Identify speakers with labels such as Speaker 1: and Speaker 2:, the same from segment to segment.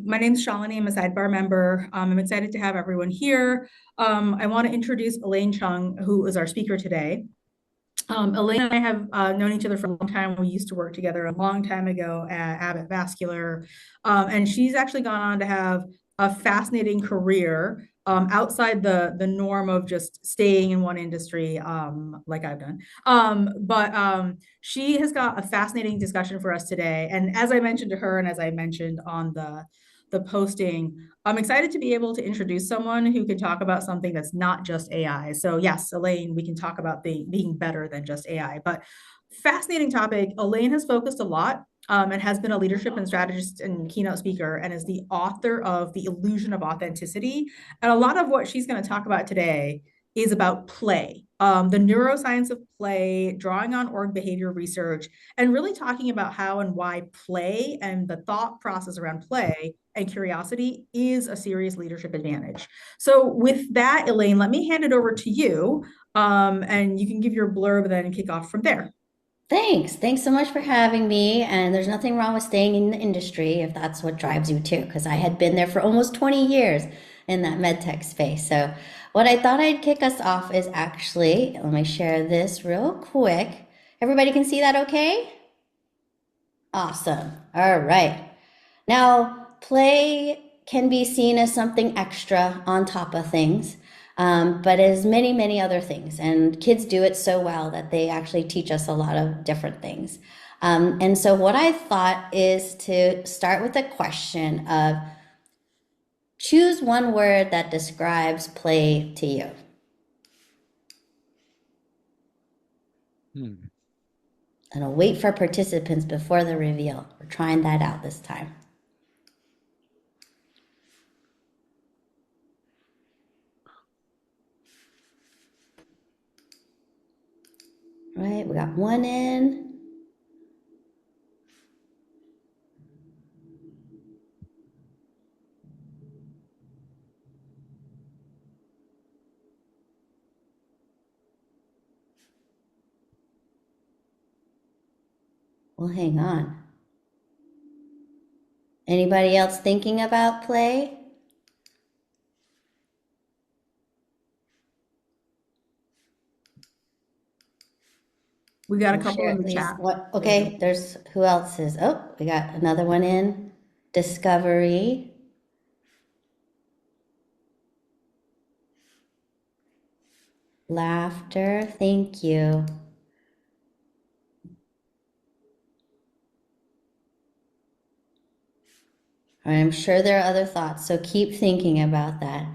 Speaker 1: My name's Shalini. I'm a Sidebar member. I'm excited to have everyone here. I want to introduce Elaine Chung, who is our speaker today. Elaine and I have known each other for a long time. We used to work together a long time ago at Abbott Vascular. And she's actually gone on to have a fascinating career outside the norm of just staying in one industry, like I've done. But she has got a fascinating discussion for us today. And as I mentioned to her, and as I mentioned on the posting, I'm excited to be able to introduce someone who can talk about something that's not just AI. So yes, Elaine, we can talk about being better than just AI, but fascinating topic. Elaine has focused a lot and has been a leadership and strategist and keynote speaker and is the author of The Illusion of Authenticity. And a lot of what she's going to talk about today is about play, the neuroscience of play, drawing on org behavior research, and really talking about how and why play and the thought process around play and curiosity is a serious leadership advantage. So with that, Elaine, let me hand it over to you, and you can give your blurb then and kick off from there.
Speaker 2: Thanks. Thanks so much for having me. And there's nothing wrong with staying in the industry if that's what drives you too, because I had been there for almost 20 years in that med tech space. So, what I thought I'd kick us off is actually, let me share this real quick. Everybody can see that okay? Awesome. All right. Now, play can be seen as something extra on top of things, but as many, many other things. And kids do it so well that they actually teach us a lot of different things. And so, what I thought is to start with a question of choose one word that describes play to you.
Speaker 3: Hmm.
Speaker 2: And I'll wait for participants before the reveal. We're trying that out this time. All right, we got one in. Well, hang on. Anybody else thinking about play?
Speaker 1: We got a
Speaker 2: We'll
Speaker 1: couple
Speaker 2: share
Speaker 1: in
Speaker 2: at
Speaker 1: the
Speaker 2: least
Speaker 1: chat.
Speaker 2: what. Okay, there's who else is. Oh, we got another one in. Discovery. Laughter. Thank you. I'm sure there are other thoughts, so keep thinking about that.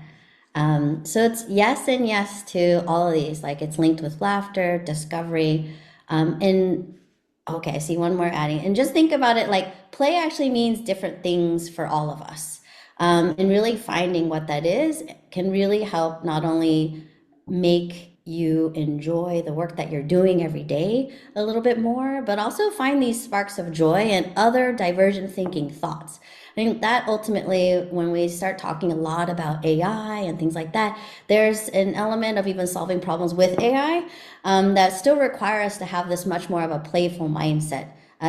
Speaker 2: So it's yes and yes to all of these. Like it's linked with laughter, discovery, and okay, I see one more adding. And just think about it like play actually means different things for all of us. And really finding what that is can really help not only make you enjoy the work that you're doing every day a little bit more, but also find these sparks of joy and other divergent thinking thoughts. I think that ultimately, when we start talking a lot about AI and things like that, there's an element of even solving problems with AI that still require us to have this much more of a playful mindset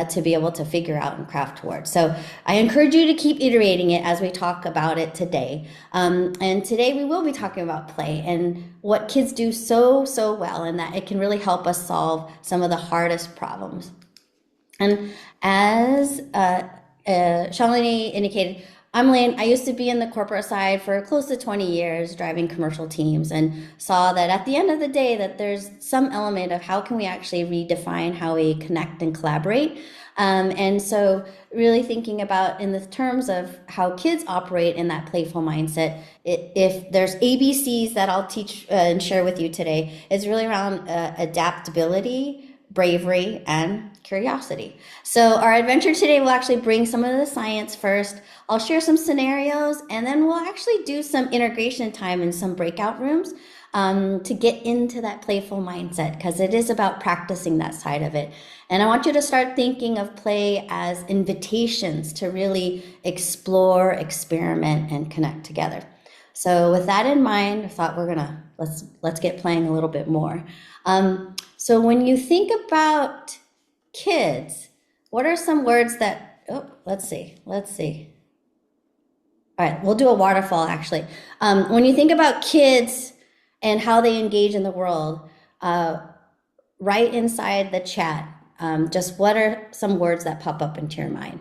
Speaker 2: to be able to figure out and craft towards. So I encourage you to keep iterating it as we talk about it today. And today we will be talking about play and what kids do so well, and that it can really help us solve some of the hardest problems. And as Shalini indicated, I'm Elaine. I used to be in the corporate side for close to 20 years, driving commercial teams, and saw that at the end of the day, that there's some element of how can we actually redefine how we connect and collaborate. And so, really thinking about in the terms of how kids operate in that playful mindset. If there's ABCs that I'll teach and share with you today, it's really around adaptability, bravery, and curiosity. So our adventure today will actually bring some of the science first. I'll share some scenarios, and then we'll actually do some integration time in some breakout rooms to get into that playful mindset, because it is about practicing that side of it. And I want you to start thinking of play as invitations to really explore, experiment, and connect together. So with that in mind, I thought let's get playing a little bit more. So when you think about kids, what are some words that, oh, let's see. All right, we'll do a waterfall actually. When you think about kids and how they engage in the world, right inside the chat, just what are some words that pop up into your mind?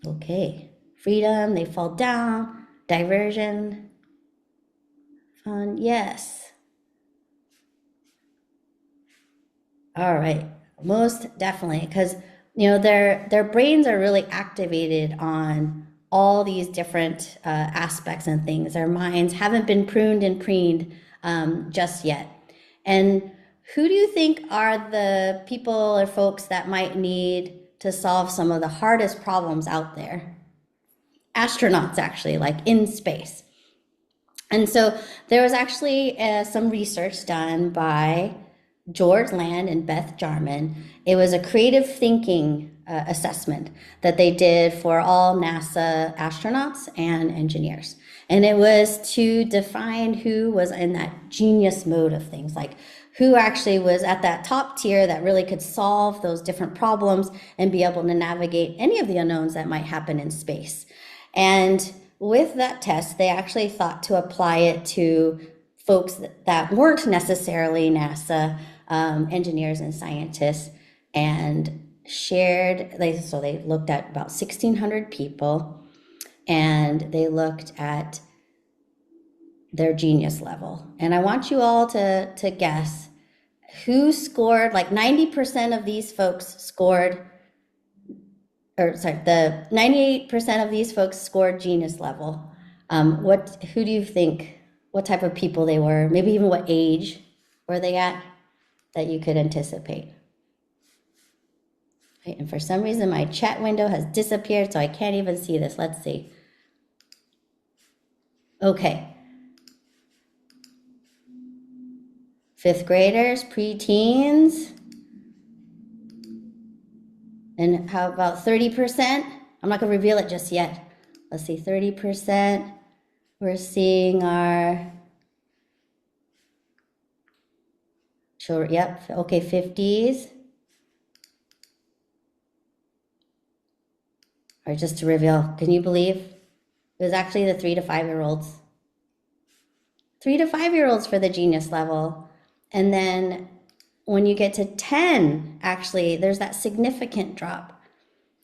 Speaker 2: Okay, freedom, they fall down, diversion, fun, yes. All right, most definitely, because their brains are really activated on all these different aspects and things. Their minds haven't been pruned and preened just yet. And who do you think are the people or folks that might need to solve some of the hardest problems out there? Astronauts, actually, like in space. And so there was actually some research done by George Land and Beth Jarman. It was a creative thinking assessment that they did for all NASA astronauts and engineers. And it was to define who was in that genius mode of things, like who actually was at that top tier that really could solve those different problems and be able to navigate any of the unknowns that might happen in space. And with that test, they actually thought to apply it to folks that weren't necessarily NASA engineers and scientists, and so they looked at about 1,600 people, and they looked at their genius level. And I want you all to guess who scored, like 90% of these folks scored, or sorry, the 98% of these folks scored genius level. Who do you think, what type of people they were? Maybe even what age were they at that you could anticipate? Right, and for some reason, my chat window has disappeared, so I can't even see this. Let's see. Okay. Fifth graders, preteens. And how about 30%? I'm not going to reveal it just yet. Let's see, 30%. We're seeing our children, yep, okay, 50s. Or just to reveal, can you believe? It was actually the 3 to 5 year olds. 3 to 5 year olds for the genius level. And then when you get to 10, actually, there's that significant drop.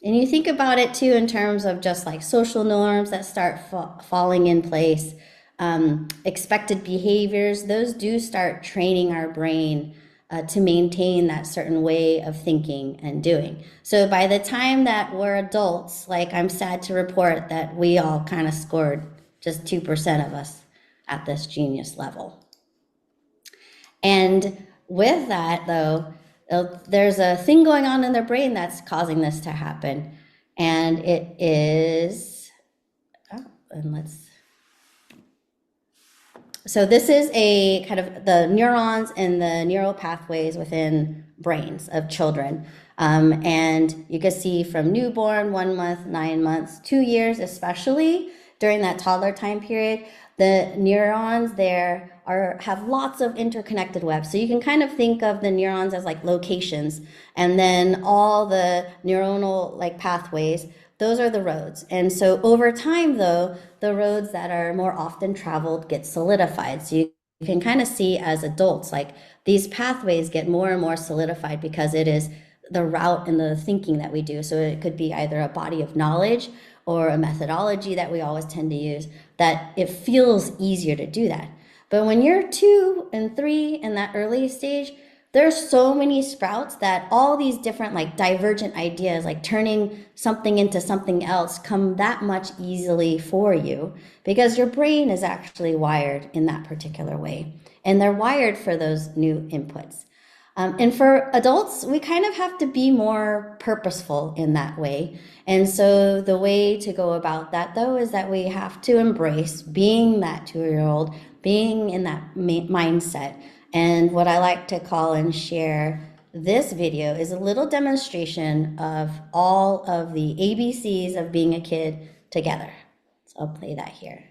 Speaker 2: And you think about it too in terms of just like social norms that start falling in place, expected behaviors, those do start training our brain to maintain that certain way of thinking and doing. So by the time that we're adults, like I'm sad to report that we all kind of scored just 2% of us at this genius level. And with that, though, there's a thing going on in their brain that's causing this to happen. And it is, so this is a kind of the neurons and the neural pathways within brains of children. And you can see from newborn, 1 month, 9 months, 2 years, especially during that toddler time period, the neurons there have lots of interconnected webs. So you can kind of think of the neurons as like locations, and then all the neuronal like pathways, those are the roads. And so over time, though, the roads that are more often traveled get solidified. So you can kind of see as adults, like these pathways get more and more solidified because it is the route and the thinking that we do. So it could be either a body of knowledge or a methodology that we always tend to use, that it feels easier to do that. But when you're 2 and 3 in that early stage, there's so many sprouts that all these different like divergent ideas, like turning something into something else, come that much easily for you because your brain is actually wired in that particular way. And they're wired for those new inputs. And for adults, we kind of have to be more purposeful in that way. And so the way to go about that, though, is that we have to embrace being that 2-year-old, being in that mindset. And what I like to call and share this video is a little demonstration of all of the ABCs of being a kid together. So I'll play that here.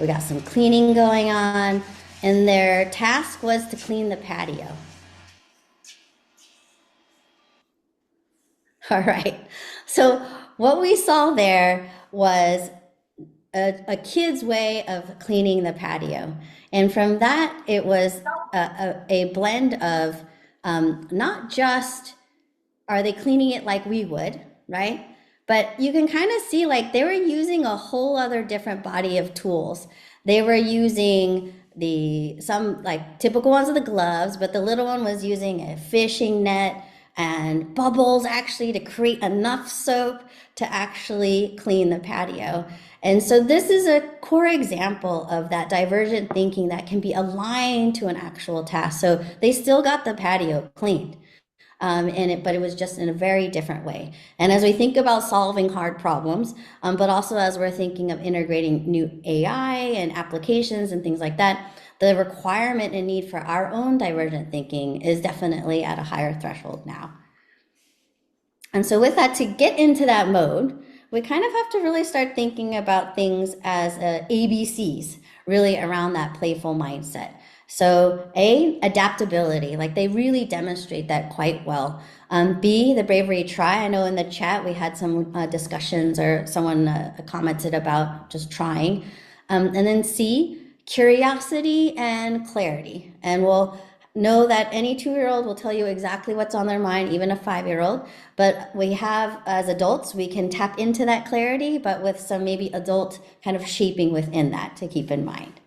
Speaker 2: We got some cleaning going on, and their task was to clean the patio. All right. So what we saw there was a kid's way of cleaning the patio. And from that, it was a blend of not just are they cleaning it like we would, right? But you can kind of see like they were using a whole other different body of tools. They were using some like typical ones of the gloves, but the little one was using a fishing net and bubbles actually to create enough soap to actually clean the patio. And so this is a core example of that divergent thinking that can be aligned to an actual task. So they still got the patio cleaned. But it was just in a very different way. And as we think about solving hard problems, but also as we're thinking of integrating new AI and applications and things like that, the requirement and need for our own divergent thinking is definitely at a higher threshold now. And so with that, to get into that mode, we kind of have to really start thinking about things as ABCs, really around that playful mindset. So adaptability, like they really demonstrate that quite well. B, the bravery try. I know in the chat we had some discussions or someone commented about just trying. And then C, curiosity and clarity. And we'll know that any 2-year-old will tell you exactly what's on their mind, even a 5-year-old. But we have, as adults, we can tap into that clarity, but with some maybe adult kind of shaping within that to keep in mind.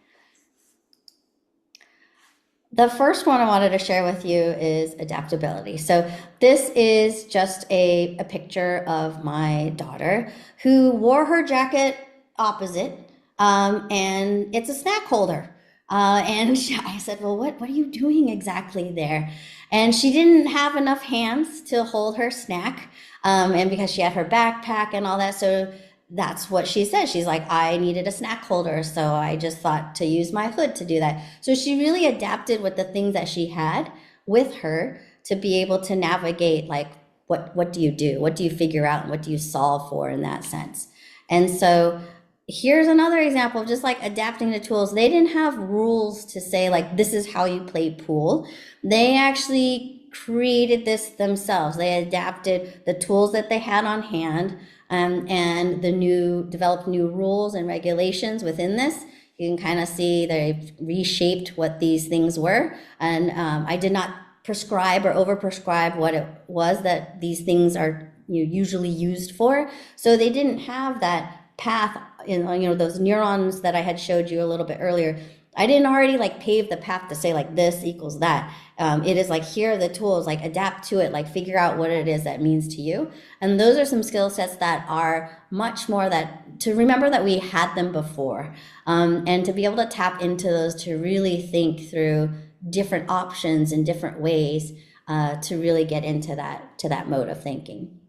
Speaker 2: The first one I wanted to share with you is adaptability. So this is just a picture of my daughter who wore her jacket opposite, and it's a snack holder. I said, well, what are you doing exactly there? And she didn't have enough hands to hold her snack, and because she had her backpack and all that, so that's what she said. She's like, I needed a snack holder, so I just thought to use my hood to do that. So she really adapted with the things that she had with her to be able to navigate, like, what do you do? What do you figure out? And what do you solve for in that sense? And so here's another example of just like adapting to tools. They didn't have rules to say, like, this is how you play pool. They actually created this themselves. They adapted the tools that they had on hand, and developed new rules and regulations within this. You can kind of see they've reshaped what these things were. And I did not prescribe or overprescribe what it was that these things are usually used for. So they didn't have that path in those neurons that I had showed you a little bit earlier. I didn't already like pave the path to say like this equals that. It is like, here are the tools, like adapt to it, like figure out what it is that means to you. And those are some skill sets that are much more that to remember that we had them before, and to be able to tap into those to really think through different options in different ways, to really get into that mode of thinking.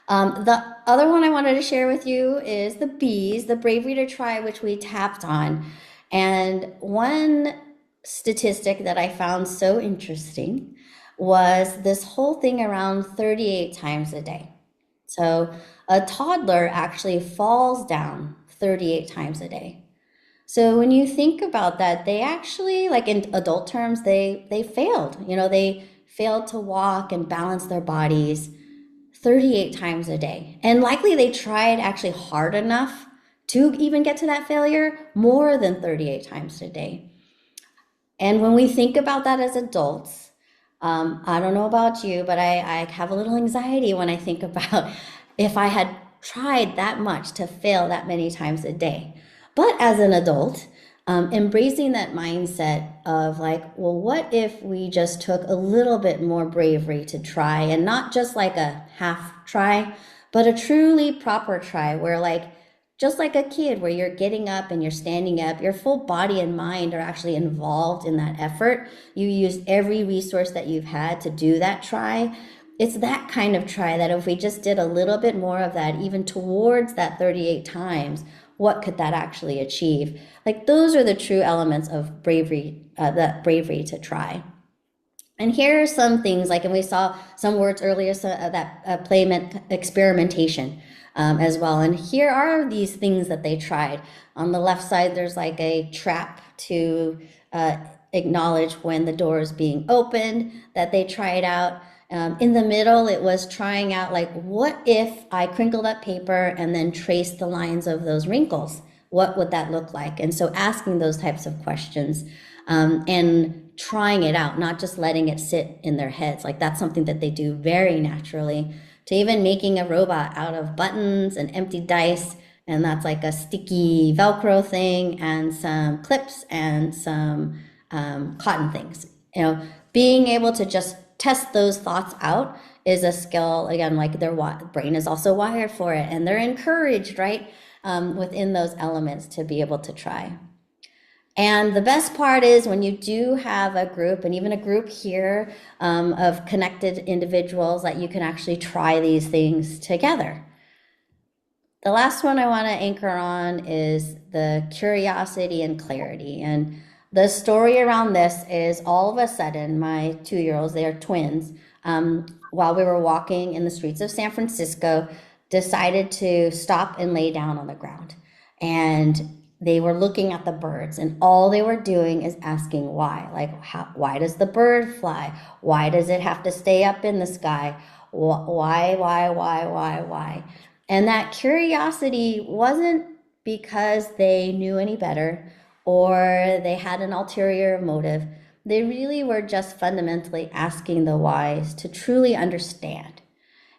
Speaker 2: The other one I wanted to share with you is the B's, the bravery to try, which we tapped on. And one statistic that I found so interesting was this whole thing around 38 times a day. So a toddler actually falls down 38 times a day. So when you think about that, they actually, like in adult terms, they failed. They failed to walk and balance their bodies 38 times a day. And likely they tried actually hard enough to even get to that failure more than 38 times a day. And when we think about that as adults, I don't know about you, but I have a little anxiety when I think about if I had tried that much to fail that many times a day. But as an adult, embracing that mindset of like, well, what if we just took a little bit more bravery to try, and not just like a half try, but a truly proper try where like, just like a kid where you're getting up and you're standing up, your full body and mind are actually involved in that effort. You used every resource that you've had to do that try. It's that kind of try that if we just did a little bit more of that, even towards that 38 times, what could that actually achieve? Like those are the true elements of bravery, that bravery to try. And here are some things like, and we saw some words earlier, so that play meant experimentation as well. And here are these things that they tried. On the left side, there's like a trap to acknowledge when the door is being opened that they tried out. In the middle, it was trying out like, what if I crinkled up paper and then traced the lines of those wrinkles? What would that look like? And so asking those types of questions and trying it out, not just letting it sit in their heads. Like that's something that they do very naturally, to even making a robot out of buttons and empty dice. And that's like a sticky Velcro thing and some clips and some cotton things. You know, being able to just test those thoughts out is a skill. Again, like their brain is also wired for it, and they're encouraged, right, within those elements to be able to try. And the best part is when you do have a group, and even a group here of connected individuals, that you can actually try these things together. The last one I want to anchor on is the curiosity and clarity. And the story around this is, all of a sudden, my 2-year-olds, they are twins, while we were walking in the streets of San Francisco, decided to stop and lay down on the ground. And they were looking at the birds, and all they were doing is asking why. Like, why does the bird fly? Why does it have to stay up in the sky? Why? And that curiosity wasn't because they knew any better or they had an ulterior motive. They really were just fundamentally asking the whys to truly understand.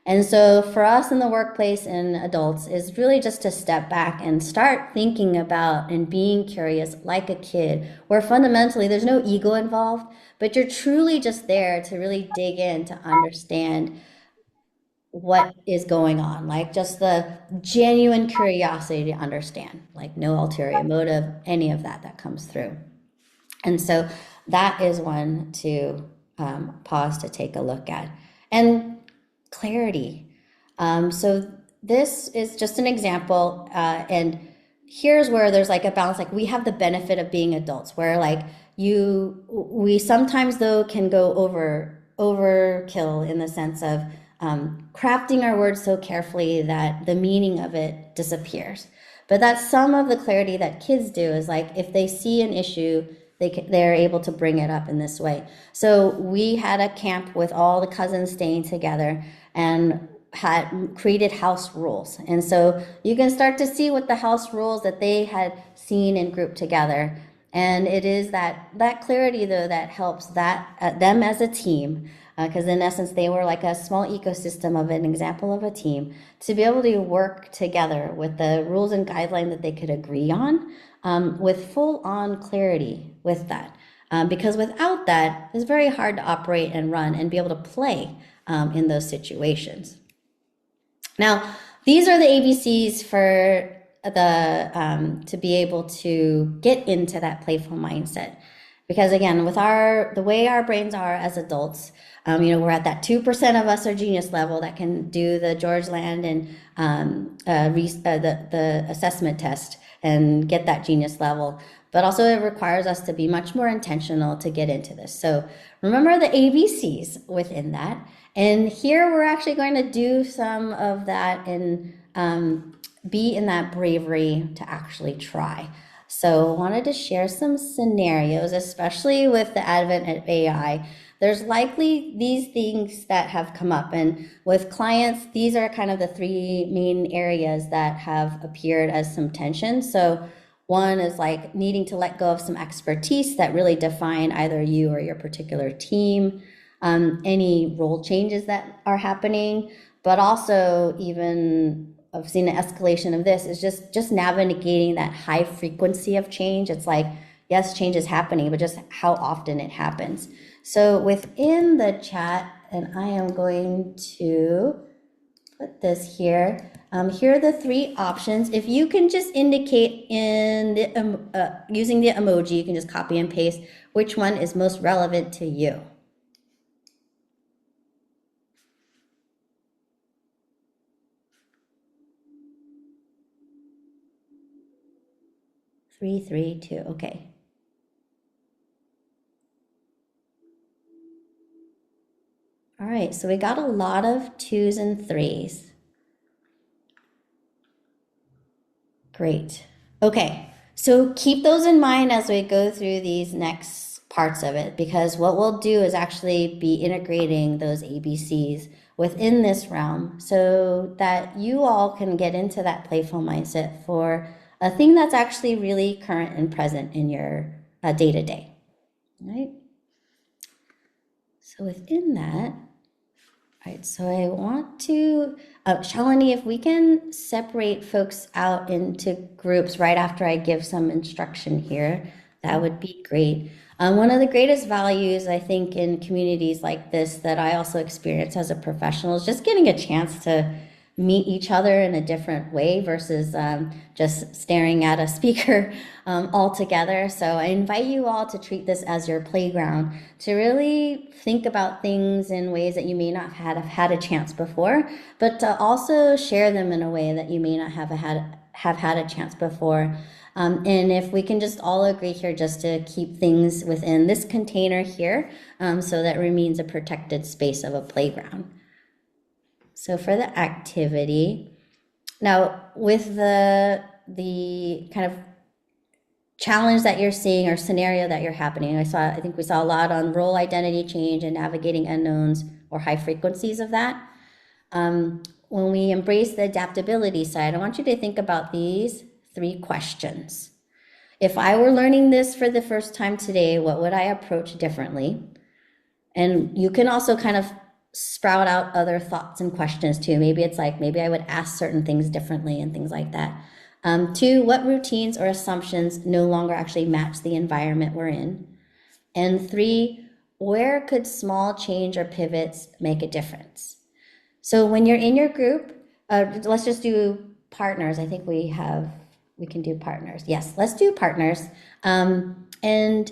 Speaker 2: And so for us in the workplace and adults is really just to step back and start thinking about and being curious like a kid, where fundamentally there's no ego involved, but you're truly just there to really dig in to understand what is going on, like just the genuine curiosity to understand, like no ulterior motive, any of that comes through. And so that is one to pause to take a look at. And clarity. So this is just an example. And here's where there's like a balance. Like we have the benefit of being adults, where like we sometimes though can go overkill in the sense of crafting our words so carefully that the meaning of it disappears. But that's some of the clarity that kids do, is like if they see an issue, they're able to bring it up in this way. So we had a camp with all the cousins staying together and had created house rules. And so you can start to see what the house rules that they had seen and grouped together. And it is that clarity though that helps them as a team, because in essence they were like a small ecosystem of an example of a team, to be able to work together with the rules and guidelines that they could agree on, with full on clarity with that. Because without that, it's very hard to operate and run and be able to play in those situations. Now, these are the ABCs for to be able to get into that playful mindset. Because again, with the way our brains are as adults, we're at that 2% of us are genius level that can do the George Land and the assessment test and get that genius level. But also it requires us to be much more intentional to get into this. So remember the ABCs within that. And here we're actually going to do some of that and be in that bravery to actually try. So I wanted to share some scenarios, especially with the advent of AI. There's likely these things that have come up, and with clients, these are kind of the 3 main areas that have appeared as some tension. So one is like needing to let go of some expertise that really define either you or your particular team, any role changes that are happening, but also even I've seen an escalation of this is just navigating that high frequency of change. It's like, yes, change is happening, but just how often it happens. So within the chat, and I am going to put this here. Here are the 3 options. If you can just indicate in the using the emoji, you can just copy and paste which one is most relevant to you. 3, 3, 2. Okay. All right, so we got a lot of twos and threes. Great. Okay, so keep those in mind as we go through these next parts of it, because what we'll do is actually be integrating those ABCs within this realm so that you all can get into that playful mindset for a thing that's actually really current and present in your day-to-day, right? So within that, all right, so I want to, Shalini, if we can separate folks out into groups right after I give some instruction here, that would be great. One of the greatest values, I think, in communities like this that I also experience as a professional is just getting a chance to meet each other in a different way versus just staring at a speaker altogether. So I invite you all to treat this as your playground, to really think about things in ways that you may not have had a chance before, but to also share them in a way that you may not have had a chance before. And if we can just all agree here just to keep things within this container here, so that remains a protected space of a playground. So for the activity, now with the kind of challenge that you're seeing or scenario that you're happening, I think we saw a lot on role identity change and navigating unknowns or high frequencies of that. When we embrace the adaptability side, I want you to think about these 3 questions. If I were learning this for the first time today, what would I approach differently? And you can also kind of sprout out other thoughts and questions too. Maybe it's like, maybe I would ask certain things differently and things like that. 2, what routines or assumptions no longer actually match the environment we're in? And 3, where could small change or pivots make a difference? So when you're in your group, let's just do partners. I think we can do partners. Yes, let's do partners. And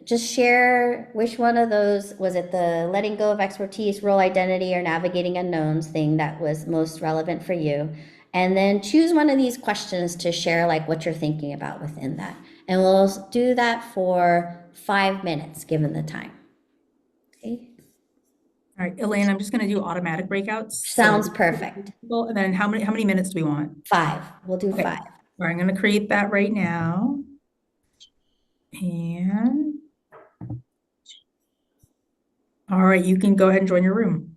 Speaker 2: just share which one of those, was it the letting go of expertise, role identity, or navigating unknowns thing that was most relevant for you? And then choose one of these questions to share like what you're thinking about within that. And we'll do that for 5 minutes, given the time. Okay.
Speaker 1: All right, Elaine, I'm just going to do automatic breakouts.
Speaker 2: Sounds perfect.
Speaker 1: And then how many minutes do we want?
Speaker 2: 5. We'll do 5.
Speaker 1: All right, I'm going to create that right now. And all right, you can go ahead and join your room.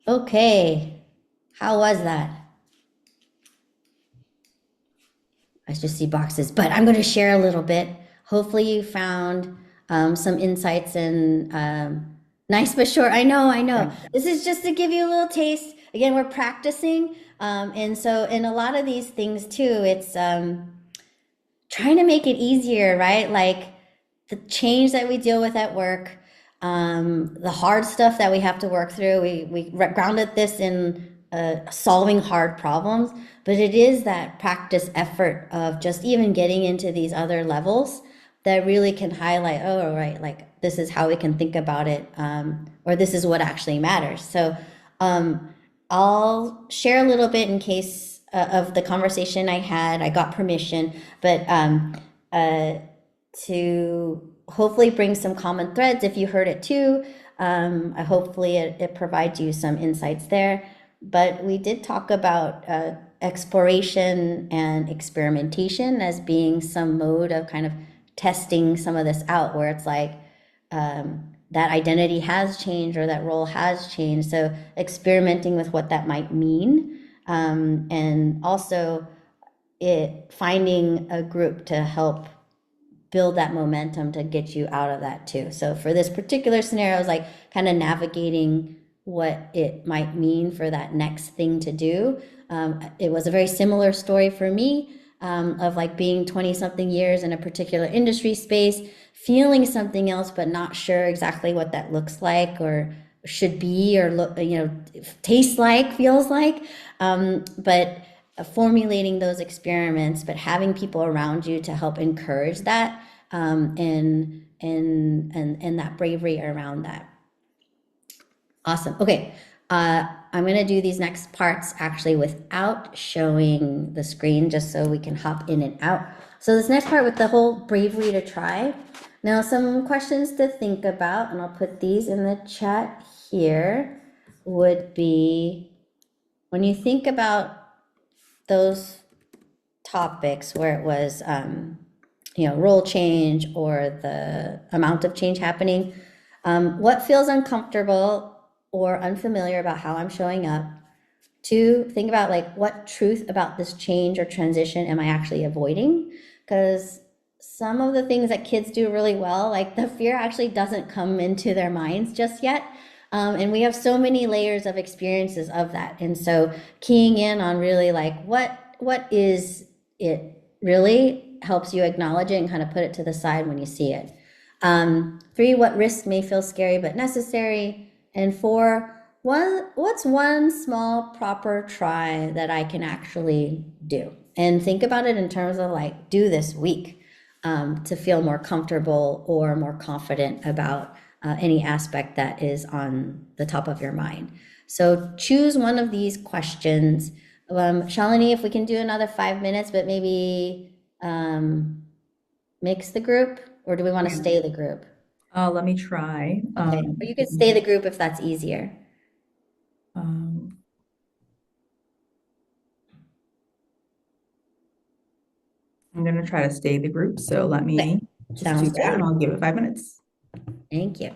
Speaker 2: Okay, how was that? I just see boxes, but I'm going to share a little bit. Hopefully, you found some insights and nice but short. I know, I know.
Speaker 1: Yeah.
Speaker 2: This is just to give you a little taste. Again, we're practicing. And so, in a lot of these things, too, it's trying to make it easier, right? Like the change that we deal with at work, the hard stuff that we have to work through. We grounded this in solving hard problems, but it is that practice effort of just even getting into these other levels that really can highlight, oh, right, like this is how we can think about it, or this is what actually matters. So I'll share a little bit in case of the conversation I had. I got permission, but uh, to hopefully bring some common threads if you heard it too. Hopefully it provides you some insights there. But we did talk about exploration and experimentation as being some mode of kind of testing some of this out, where it's like that identity has changed or that role has changed. So experimenting with what that might mean, and also finding a group to help build that momentum to get you out of that too. So for this particular scenario, I was like kind of navigating what it might mean for that next thing to do. It was a very similar story for me, of like being 20 something years in a particular industry space, feeling something else, but not sure exactly what that looks like or should be, or look, tastes like, feels like. But formulating those experiments, but having people around you to help encourage that, and that bravery around that. Awesome. Okay. I'm going to do these next parts actually without showing the screen, just so we can hop in and out. So this next part with the whole bravery to try. Now, some questions to think about, and I'll put these in the chat here, would be when you think about those topics where it was, role change or the amount of change happening, what feels uncomfortable or unfamiliar about how I'm showing up? Two, think about like what truth about this change or transition am I actually avoiding? Because some of the things that kids do really well, like the fear actually doesn't come into their minds just yet. And we have so many layers of experiences of that. And so keying in on really like what is it really helps you acknowledge it and kind of put it to the side when you see it. Three, what risk may feel scary but necessary. And four, what's one small proper try that I can actually do? And think about it in terms of like, do this week, to feel more comfortable or more confident about any aspect that is on the top of your mind. So choose one of these questions. Shalini, if we can do another 5 minutes, but maybe mix the group, or do we want to stay the group?
Speaker 1: Let me try.
Speaker 2: Okay, or you could stay the group if that's easier.
Speaker 1: Um, I'm going to try to stay the group. So let
Speaker 2: Okay,
Speaker 1: me just do
Speaker 2: sounds
Speaker 1: that
Speaker 2: good.
Speaker 1: and I'll give it 5 minutes.
Speaker 2: Thank you.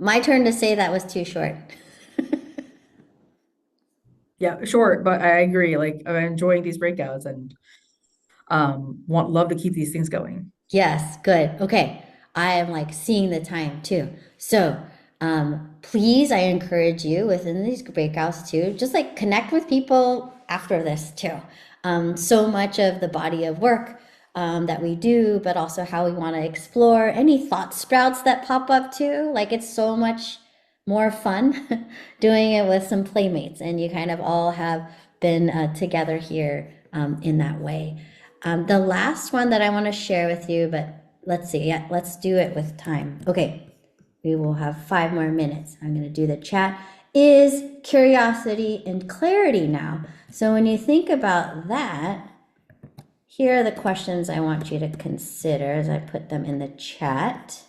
Speaker 2: my turn to say that was too short.
Speaker 1: Yeah, short, but I agree. Like I'm enjoying these breakouts and want love to keep these things going.
Speaker 2: Yes, good. Okay. I am like seeing the time too. So, please, I encourage you within these breakouts too, just like connect with people after this too. So much of the body of work that we do, but also how we want to explore any thought sprouts that pop up too. Like it's so much more fun doing it with some playmates, and you kind of all have been together here in that way. The last one that I want to share with you, but let's see, yeah, let's do it with time. Okay, we will have 5 more minutes. I'm going to do the chat. Is curiosity and clarity now. So when you think about that, here are the questions I want you to consider as I put them in the chat.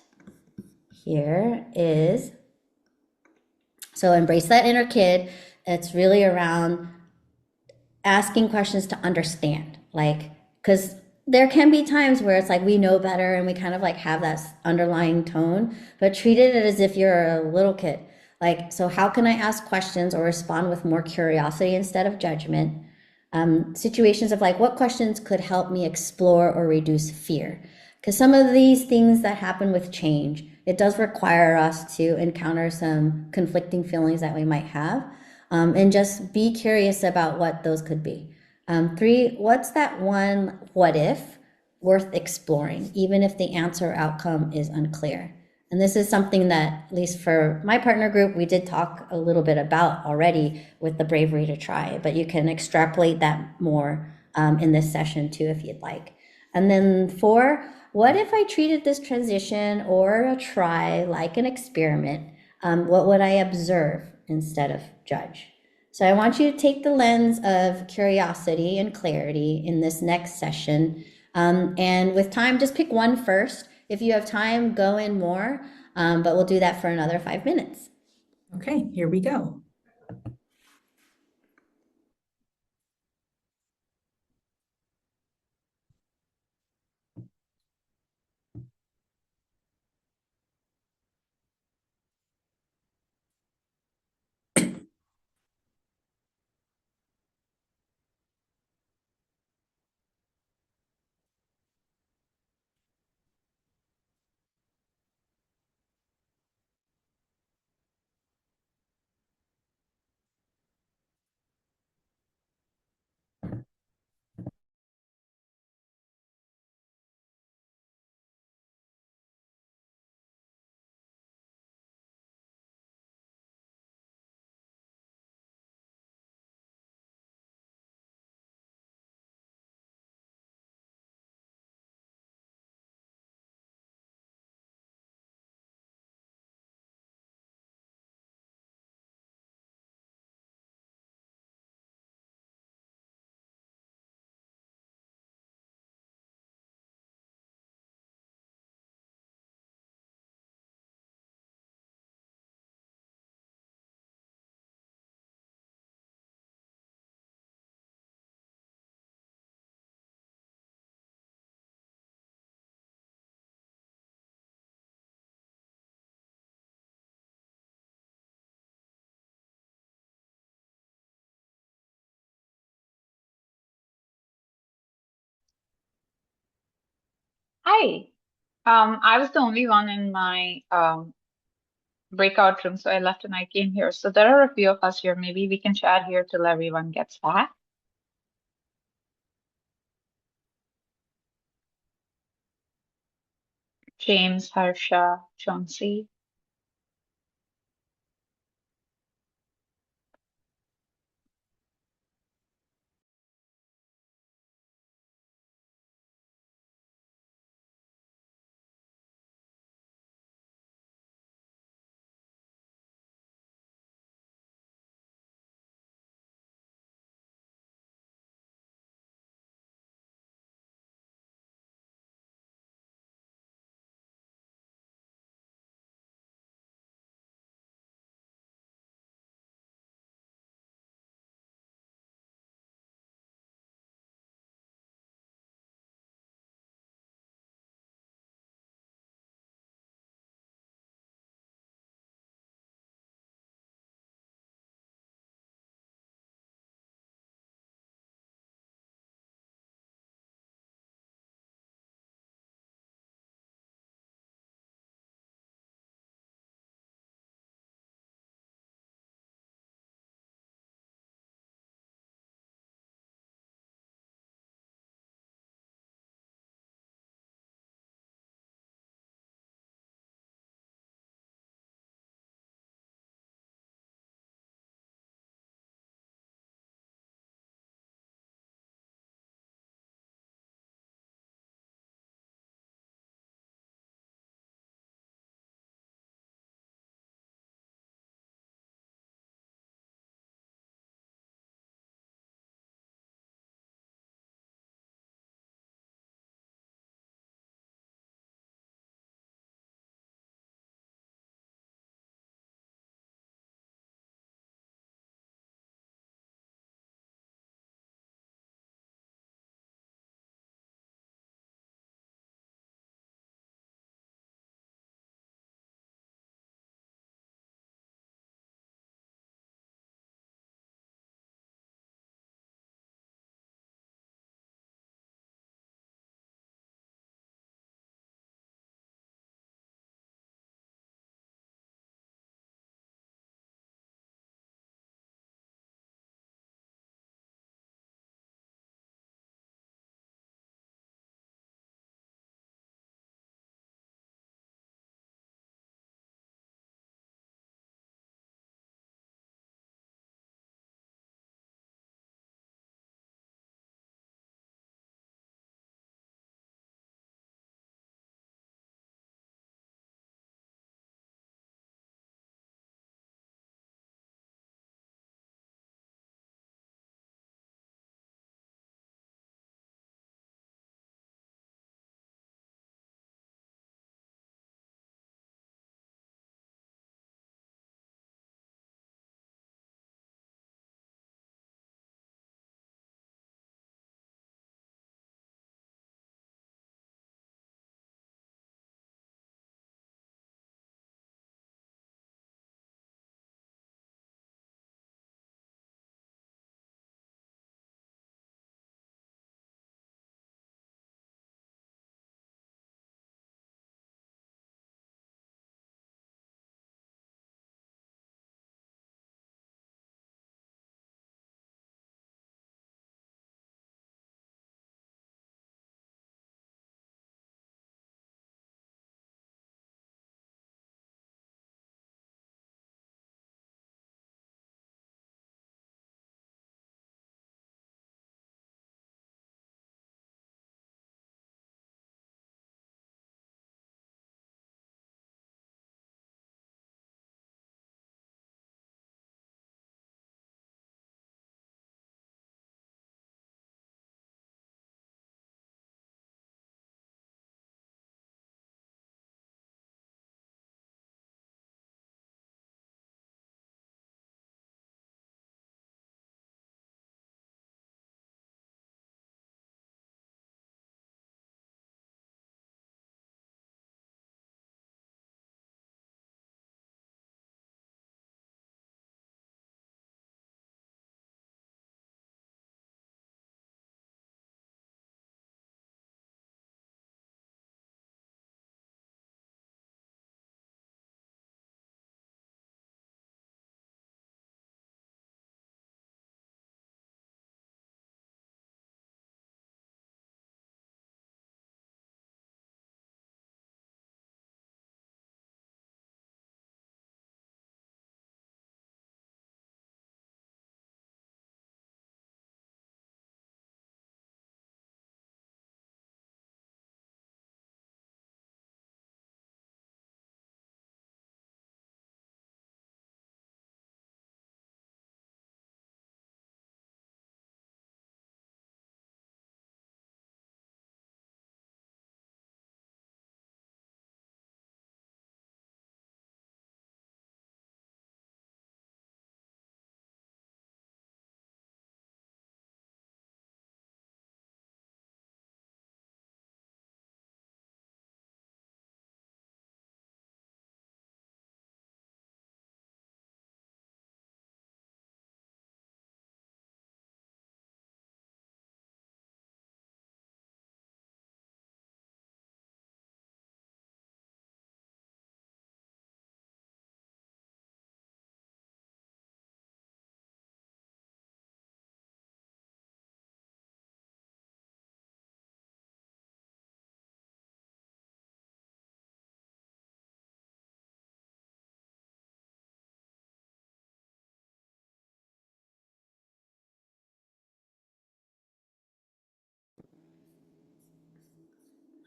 Speaker 2: Here is, so embrace that inner kid. It's really around asking questions to understand, like, because there can be times where it's like we know better and we kind of like have that underlying tone, but treat it as if you're a little kid. Like, so how can I ask questions or respond with more curiosity instead of judgment? Situations of like, what questions could help me explore or reduce fear? Because some of these things that happen with change, it does require us to encounter some conflicting feelings that we might have, and just be curious about what those could be. Three, what's that one what if worth exploring, even if the answer or outcome is unclear? And this is something that, at least for my partner group, we did talk a little bit about already with the bravery to try, but you can extrapolate that more in this session too, if you'd like. And then four, what if I treated this transition or a try like an experiment? What would I observe instead of judge? So I want you to take the lens of curiosity and clarity in this next session. And with time, just pick one first. If you have time, go in more, but we'll do that for another 5 minutes.
Speaker 1: Okay, here we go.
Speaker 3: Hi. I was the only one in my breakout room, so I left and I came here. So there are a few of us here. Maybe we can chat here till everyone gets back. James, Harsha, Chauncey.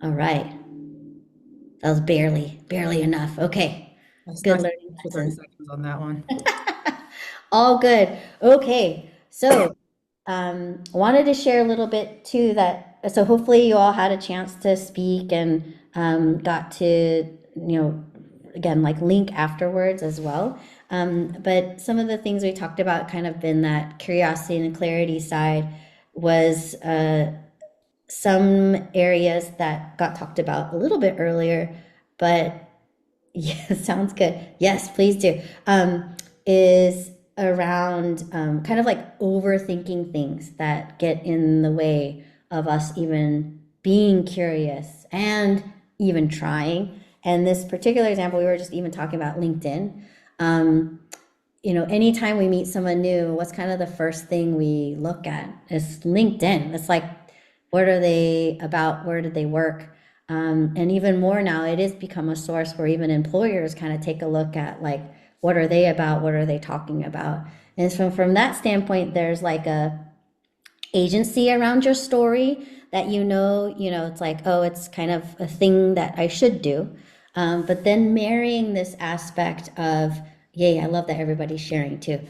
Speaker 2: All right. That was barely enough. Okay.
Speaker 1: I
Speaker 2: Good
Speaker 1: stuck
Speaker 2: learning
Speaker 1: for 30
Speaker 2: lesson.
Speaker 1: seconds on that one.
Speaker 2: All good. Okay. So, wanted to share a little bit too that, so hopefully you all had a chance to speak and got to, again, like link afterwards as well. But some of the things we talked about kind of been that curiosity and clarity side was some areas that got talked about a little bit earlier, but yeah, sounds good. Yes, please do. Is around kind of like overthinking things that get in the way of us even being curious and even trying. And this particular example, we were just even talking about LinkedIn. Anytime we meet someone new, what's kind of the first thing we look at is LinkedIn. It's like, what are they about? Where did they work? And even more now, it has become a source where even employers kind of take a look at like, what are they about? What are they talking about? And so from that standpoint, there's like a agency around your story that it's like, oh, it's kind of a thing that I should do. But then marrying this aspect of, yay, I love that everybody's sharing too.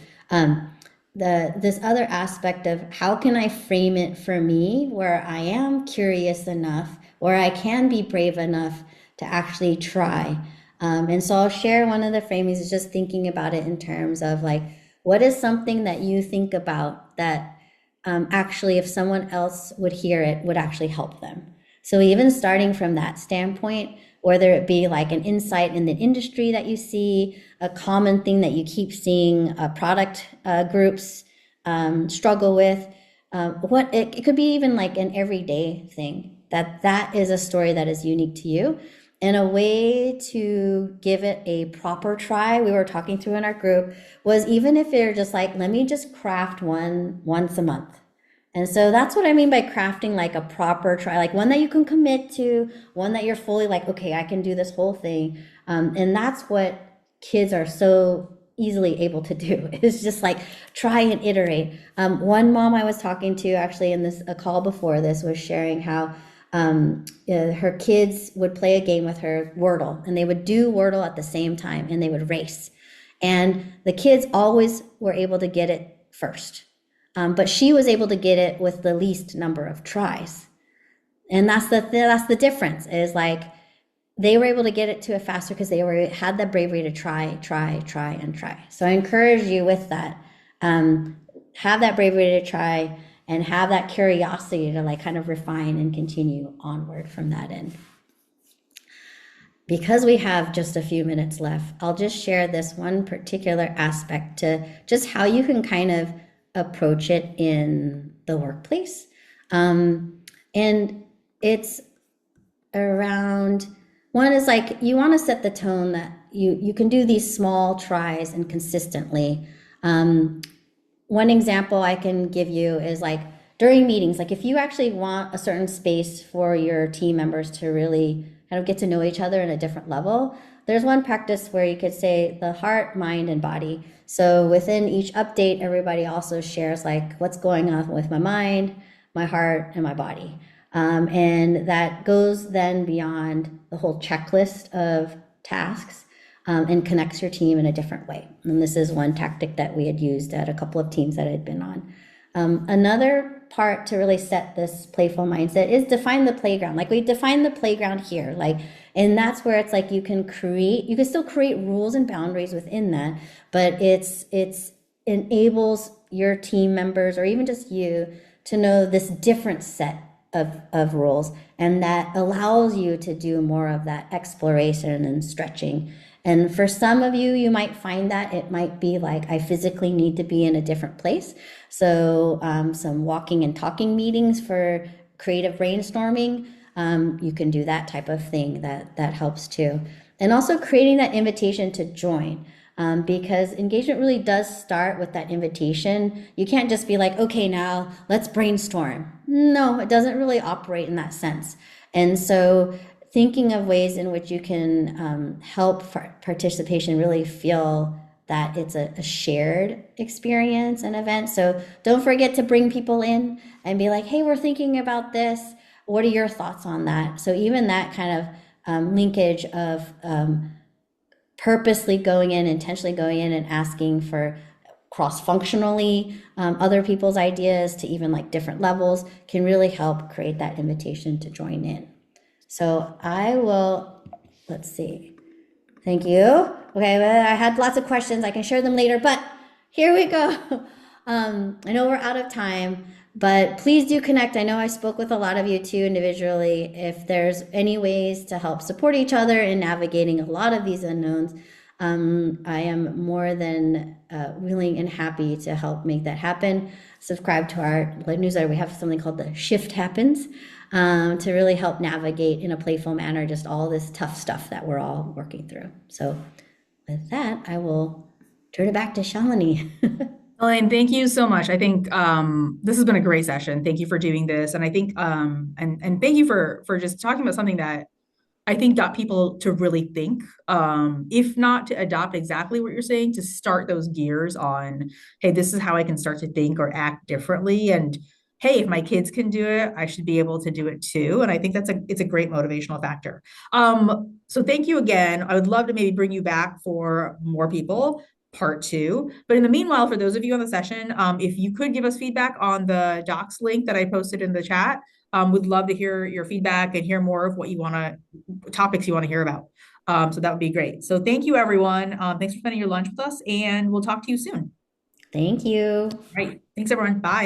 Speaker 2: This other aspect of how can I frame it for me where I am curious enough, where I can be brave enough to actually try. And so I'll share one of the framings is just thinking about it in terms of like, what is something that you think about that actually, if someone else would hear it, would actually help them. So even starting from that standpoint, whether it be like an insight in the industry that you see, a common thing that you keep seeing product groups struggle with, it could be even like an everyday thing, that is a story that is unique to you. And a way to give it a proper try, we were talking through in our group, was even if you're just like, let me just craft one once a month. And so that's what I mean by crafting like a proper try, like one that you can commit to, one that you're fully like, okay, I can do this whole thing. And that's what kids are so easily able to do. It's just like try and iterate. One mom I was talking to actually in a call before this was sharing how her kids would play a game with her, Wordle, and they would do Wordle at the same time and they would race. And the kids always were able to get it first. But she was able to get it with the least number of tries. And that's the difference is like they were able to get it to it faster because they had the bravery to try. So I encourage you with that. Have that bravery to try and have that curiosity to like kind of refine and continue onward from that end. Because we have just a few minutes left, I'll just share this one particular aspect to just how you can kind of approach it in the workplace. And it's around, one is like, you want to set the tone that you can do these small tries and consistently. One example I can give you is like during meetings, like if you actually want a certain space for your team members to really kind of get to know each other in a different level, there's one practice where you could say the heart, mind, and body. So within each update, everybody also shares like what's going on with my mind, my heart, and my body. And that goes then beyond the whole checklist of tasks and connects your team in a different way. And this is one tactic that we had used at a couple of teams that I'd been on. Another part to really set this playful mindset is define the playground. Like we define the playground here, like, and that's where it's like you can still create rules and boundaries within that, but it's enables your team members or even just you to know this different set of rules, and that allows you to do more of that exploration and stretching. And for some of you, you might find that it might be like, I physically need to be in a different place. So some walking and talking meetings for creative brainstorming, you can do that type of thing that helps too. And also creating that invitation to join. Because engagement really does start with that invitation. You can't just be like, okay, now let's brainstorm. No, it doesn't really operate in that sense. And so thinking of ways in which you can help participation really feel that it's a shared experience and event. So don't forget to bring people in and be like, hey, we're thinking about this. What are your thoughts on that? So even that kind of linkage of purposely going in, intentionally going in and asking for cross-functionally other people's ideas to even like different levels can really help create that invitation to join in. So I will, let's see. Thank you. Okay, well, I had lots of questions. I can share them later, but here we go. I know we're out of time, but please do connect. I know I spoke with a lot of you too individually. If there's any ways to help support each other in navigating a lot of these unknowns, I am more than willing and happy to help make that happen. Subscribe to our newsletter. We have something called the Shift Happens to really help navigate in a playful manner just all this tough stuff that we're all working through. So with that, I will turn it back to Shalini.
Speaker 1: Elaine, thank you so much. I think this has been a great session. Thank you for doing this, and I think and thank you for just talking about something that I think got people to really think, if not to adopt exactly what you're saying, to start those gears on, hey, this is how I can start to think or act differently, and hey, if my kids can do it, I should be able to do it too. And I think it's a great motivational factor. So thank you again. I would love to maybe bring you back for more people. Part two. But in the meanwhile, for those of you on the session, if you could give us feedback on the docs link that I posted in the chat, would love to hear your feedback and hear more of what you want to, topics you want to hear about. So that would be great. So thank you, everyone. Thanks for spending your lunch with us, and we'll talk to you soon.
Speaker 2: Thank you.
Speaker 1: All right. Thanks, everyone. Bye.